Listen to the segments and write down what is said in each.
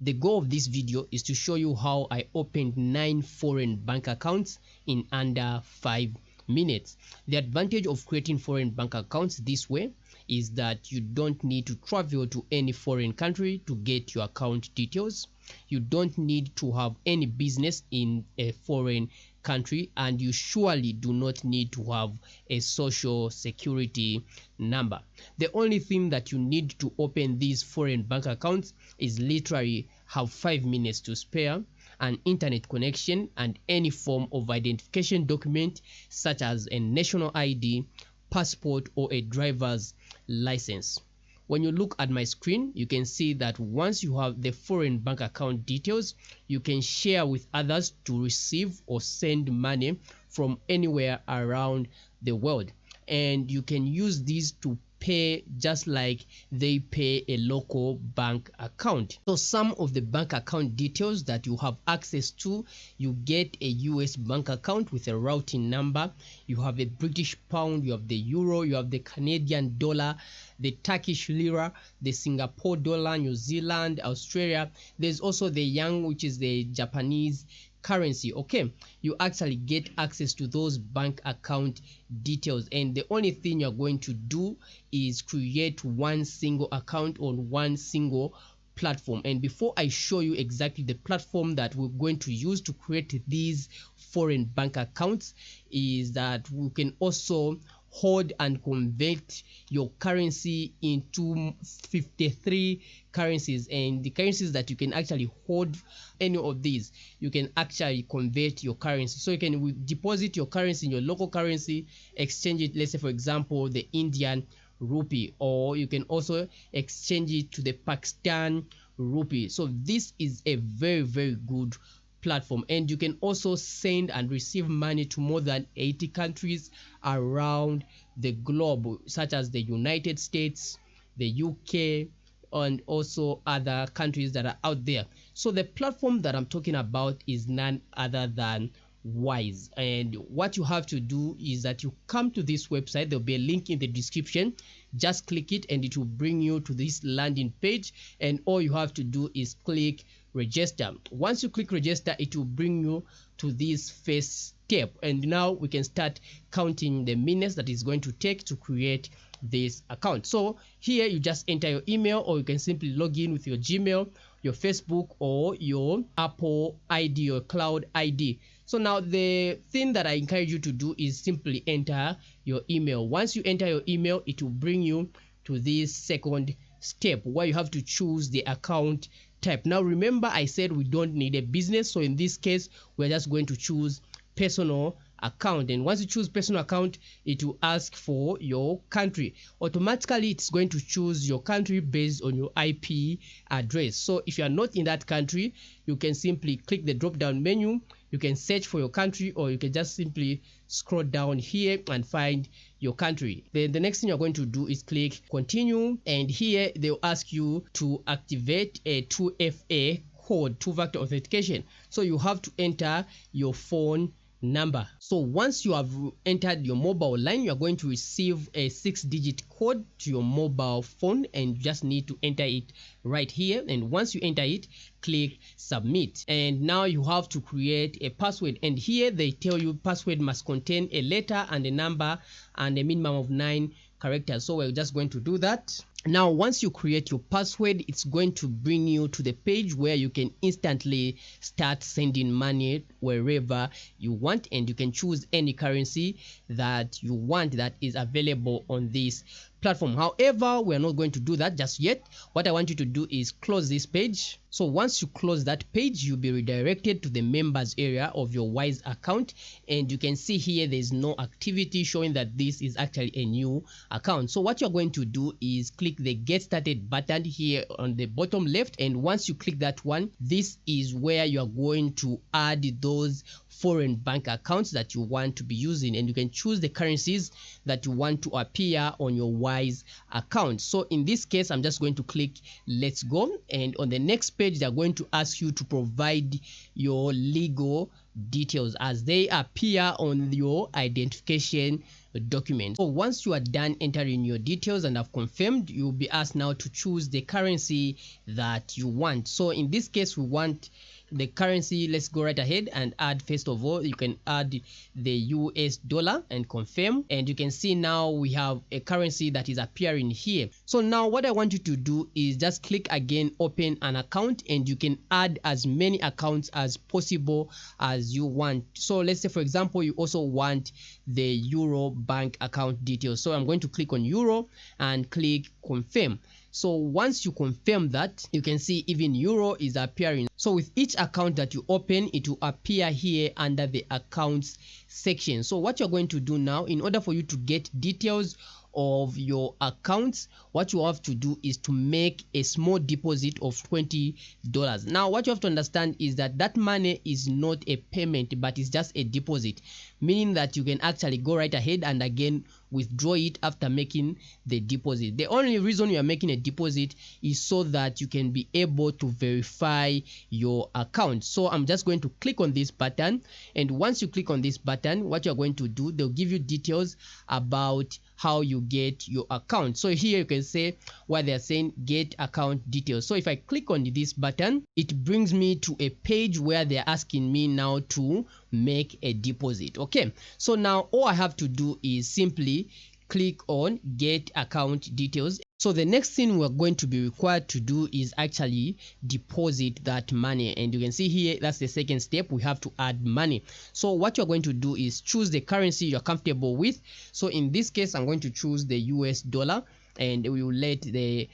The goal of this video is to show you how I opened 9 foreign bank accounts in under 5 minutes. The advantage of creating foreign bank accounts this way is that you don't need to travel to any foreign country to get your account details. You don't need to have any business in a foreign country, and you surely do not need to have a social security number. The only thing that you need to open these foreign bank accounts is literally have 5 minutes to spare, an internet connection, and any form of identification document such as a national ID, passport, or a driver's license. When you look at my screen, you can see that once you have the foreign bank account details, you can share with others to receive or send money from anywhere around the world. And you can use these to pay just like they pay a local bank account. So some of the bank account details that you have access to: you get a US bank account with a routing number, you have a British pound, you have the euro, you have the Canadian dollar, the Turkish lira, the Singapore dollar, New Zealand, Australia. There's also the yang, which is the Japanese currency. Okay, you actually get access to those bank account details, and the only thing you're going to do is create one single account on one single platform. And before I show you exactly the platform that we're going to use to create these foreign bank accounts, is that we can also hold and convert your currency into 53 currencies, and the currencies that you can actually hold, any of these, you can actually convert your currency. So you can deposit your currency in your local currency, exchange it, let's say for example the Indian rupee, or you can also exchange it to the Pakistan rupee. So this is a very good platform, and you can also send and receive money to more than 80 countries around the globe, such as the United States, the UK, and also other countries that are out there. So the platform that I'm talking about is none other than Wise. And what you have to do is that you come to this website. There'll be a link in the description. Just click it and it will bring you to this landing page, and all you have to do is click register. Once you click register, it will bring you to this first step, and now we can start counting the minutes that is going to take to create this account. So here you just enter your email, or you can simply log in with your Gmail, your Facebook, or your Apple ID or Cloud ID. So now the thing that I encourage you to do is simply enter your email. Once you enter your email, it will bring you to this second step where you have to choose the account type. Now remember, I said we don't need a business, so in this case we're just going to choose personal account. And once you choose personal account, it will ask for your country. Automatically it's going to choose your country based on your IP address. So if you are not in that country, you can simply click the drop down menu, you can search for your country, or you can just simply scroll down here and find your country. Then the next thing you're going to do is click continue, and here they'll ask you to activate a 2FA code, two-factor authentication. So you have to enter your phone number. So once you have entered your mobile line, you are going to receive a 6-digit code to your mobile phone, and you just need to enter it right here. And once you enter it, click submit, and now you have to create a password. And here they tell you password must contain a letter and a number and a minimum of 9 characters. So we're just going to do that. Now once you create your password, it's going to bring you to the page where you can instantly start sending money wherever you want, and you can choose any currency that you want that is available on this platform. However, we're not going to do that just yet. What I want you to do is close this page. So once you close that page, you'll be redirected to the members area of your Wise account, and you can see here there's no activity showing that this is actually a new account. So what you're going to do is click the get started button here on the bottom left, and once you click that one, this is where you are going to add those foreign bank accounts that you want to be using, and you can choose the currencies that you want to appear on your Wise account. So in this case, I'm just going to click let's go, and on the next page they're going to ask you to provide your legal details as they appear on your identification document. So once you are done entering your details and have confirmed, you'll be asked now to choose the currency that you want. So in this case, we want the currency. Let's go right ahead and add. First of all, you can add the US dollar and confirm, and you can see now we have a currency that is appearing here. So now what I want you to do is just click again, open an account, and you can add as many accounts as possible as you want. So let's say for example you also want the Euro bank account details. So I'm going to click on Euro and click confirm. So once you confirm that, you can see even Euro is appearing. So with each account that you open, it will appear here under the accounts section. So what you're going to do now, in order for you to get details of your accounts, what you have to do is to make a small deposit of $20. Now what you have to understand is that that money is not a payment, but it's just a deposit, meaning that you can actually go right ahead and again withdraw it after making the deposit. The only reason you are making a deposit is so that you can be able to verify your account. So I'm just going to click on this button, and once you click on this button, what you're going to do, they'll give you details about how you get your account. So here you can say what they're saying, get account details. So if I click on this button, it brings me to a page where they're asking me now to make a deposit. Okay, so now all I have to do is simply click on get account details. So the next thing we're going to be required to do is actually deposit that money, and you can see here that's the second step. We have to add money. So what you're going to do is choose the currency you're comfortable with. So in this case, I'm going to choose the US dollar, and we will let the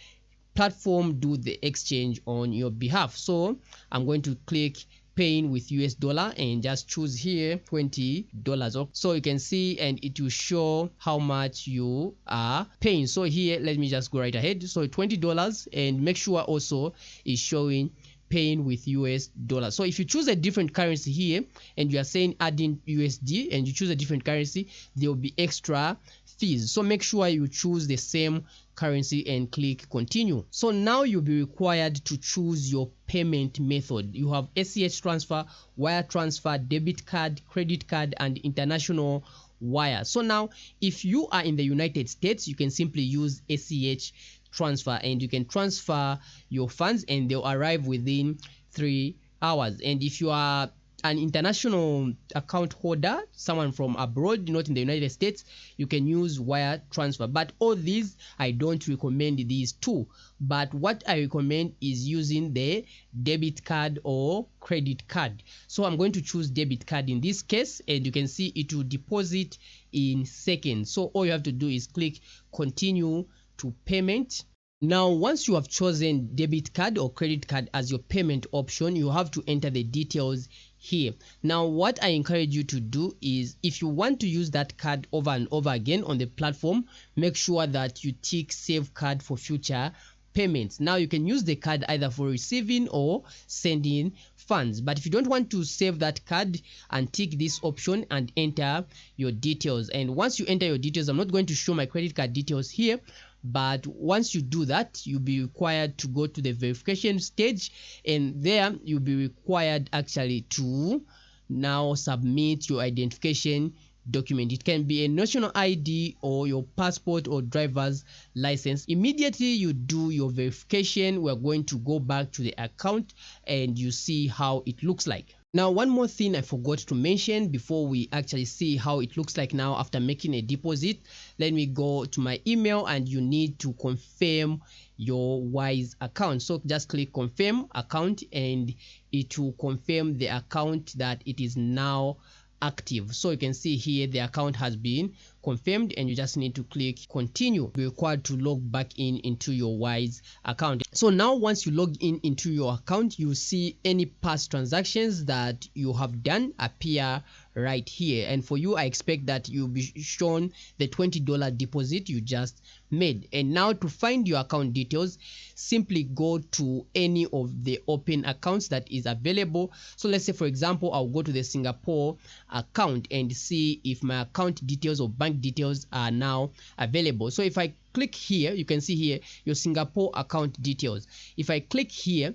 platform do the exchange on your behalf. So I'm going to click paying with US dollar and just choose here $20. So you can see, and it will show how much you are paying. So here, let me just go right ahead. So $20, and make sure also is showing paying with US dollar. So if you choose a different currency here and you are saying adding USD and you choose a different currency, there will be extra fees. So make sure you choose the same currency and click continue. So now you'll be required to choose your payment method. You have ACH transfer, wire transfer, debit card, credit card, and international wire. So now if you are in the United States, you can simply use ACH transfer, and you can transfer your funds and they'll arrive within 3 hours. And if you are an international account holder, someone from abroad, not in the United States, you can use wire transfer. But all these, I don't recommend these two. But what I recommend is using the debit card or credit card. So I'm going to choose debit card in this case, and you can see it will deposit in seconds. So all you have to do is click continue to payment. Now once you have chosen debit card or credit card as your payment option, you have to enter the details here. Now what I encourage you to do is, if you want to use that card over and over again on the platform, make sure that you tick save card for future payments. Now you can use the card either for receiving or sending funds, but if you don't want to save that card, and tick this option and enter your details. And once you enter your details, I'm not going to show my credit card details here, but once you do that, you'll be required to go to the verification stage, and there you'll be required actually to now submit your identification document. It can be a national ID or your passport or driver's license. Immediately you do your verification, we're going to go back to the account and you see how it looks like. Now one more thing I forgot to mention before we actually see how it looks like now after making a deposit. Let me go to my email, and you need to confirm your Wise account. So just click confirm account, and it will confirm the account that it is now active. So you can see here the account has been confirmed, and you just need to click continue. You're required to log back into your Wise account. So now once you log into your account, you see any past transactions that you have done appear right here, and for you I expect that you'll be shown the $20 deposit you just made. And now to find your account details, simply go to any of the open accounts that is available. So let's say for example I'll go to the Singapore account and see if my account details or bank details are now available. So if I click here, you can see here your Singapore account details. If I click here,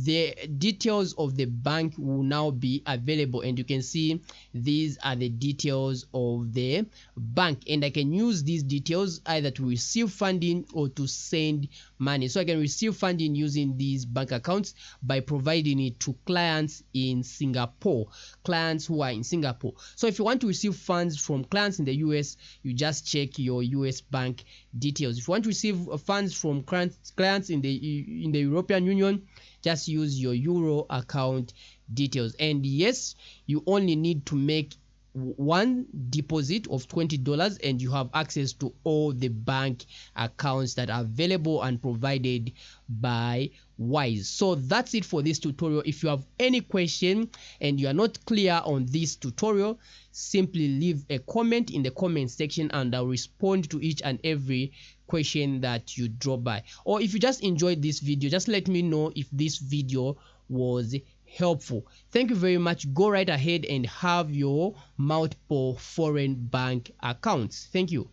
the details of the bank will now be available, and you can see these are the details of the bank, and I can use these details either to receive funding or to send money. So I can receive funding using these bank accounts by providing it to clients in Singapore, clients who are in Singapore. So if you want to receive funds from clients in the US, you just check your US bank details. If you want to receive funds from clients in the European Union, just use your Euro account details. And yes, you only need to make one deposit of $20 and you have access to all the bank accounts that are available and provided by Wise. So that's it for this tutorial. If you have any question and you are not clear on this tutorial, simply leave a comment in the comment section and I'll respond to each and every question that you drop by. Or if you just enjoyed this video, just let me know if this video was helpful. Thank you very much. Go right ahead and have your multiple foreign bank accounts. Thank you.